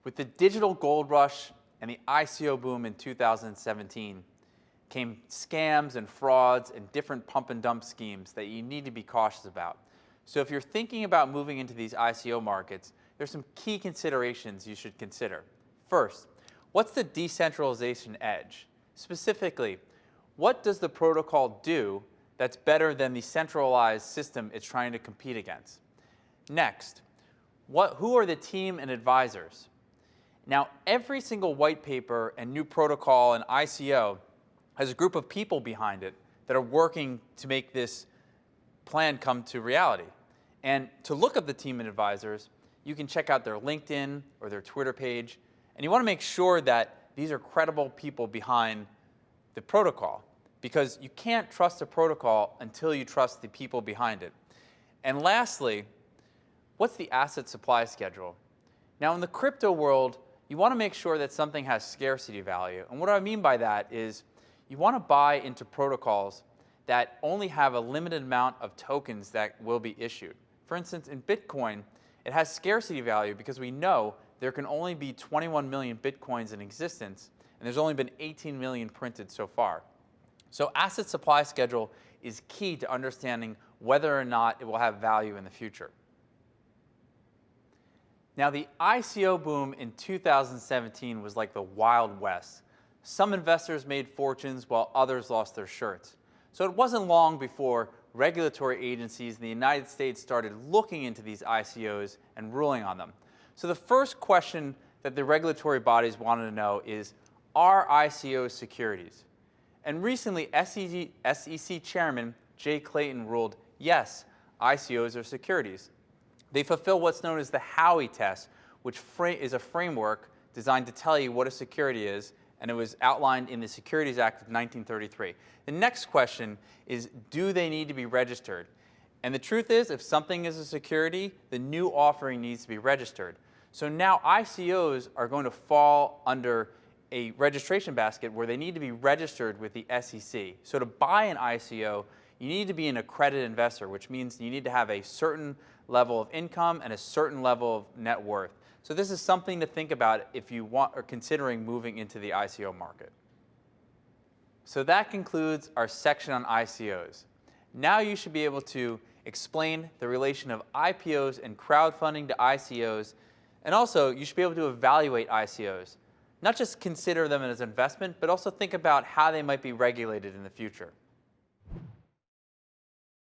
With the digital gold rush and the ICO boom in 2017 came scams and frauds and different pump and dump schemes that you need to be cautious about. So if you're thinking about moving into these ICO markets, there's some key considerations you should consider. First, what's the decentralization edge? Specifically, what does the protocol do that's better than the centralized system it's trying to compete against? Next, who are the team and advisors? Now, every single white paper and new protocol and ICO has a group of people behind it that are working to make this plan come to reality. And to look up the team and advisors, you can check out their LinkedIn or their Twitter page. And you want to make sure that these are credible people behind the protocol, because you can't trust a protocol until you trust the people behind it. And lastly, what's the asset supply schedule? Now, in the crypto world, you want to make sure that something has scarcity value. And what I mean by that is you want to buy into protocols that only have a limited amount of tokens that will be issued. For instance, in Bitcoin, it has scarcity value because we know there can only be 21 million Bitcoins in existence, and there's only been 18 million printed so far. So asset supply schedule is key to understanding whether or not it will have value in the future. Now, the ICO boom in 2017 was like the Wild West. Some investors made fortunes while others lost their shirts. So it wasn't long before regulatory agencies in the United States started looking into these ICOs and ruling on them. So the first question that the regulatory bodies wanted to know is, are ICOs securities? And recently, SEC Chairman Jay Clayton ruled, yes, ICOs are securities. They fulfill what's known as the Howey test, which is a framework designed to tell you what a security is, and it was outlined in the Securities Act of 1933. The next question is, do they need to be registered? And the truth is, if something is a security, the new offering needs to be registered. So now ICOs are going to fall under a registration basket where they need to be registered with the SEC. So to buy an ICO, you need to be an accredited investor, which means you need to have a certain level of income and a certain level of net worth. So this is something to think about if you are considering moving into the ICO market. So that concludes our section on ICOs. Now you should be able to explain the relation of IPOs and crowdfunding to ICOs, and also you should be able to evaluate ICOs. Not just consider them as an investment, but also think about how they might be regulated in the future.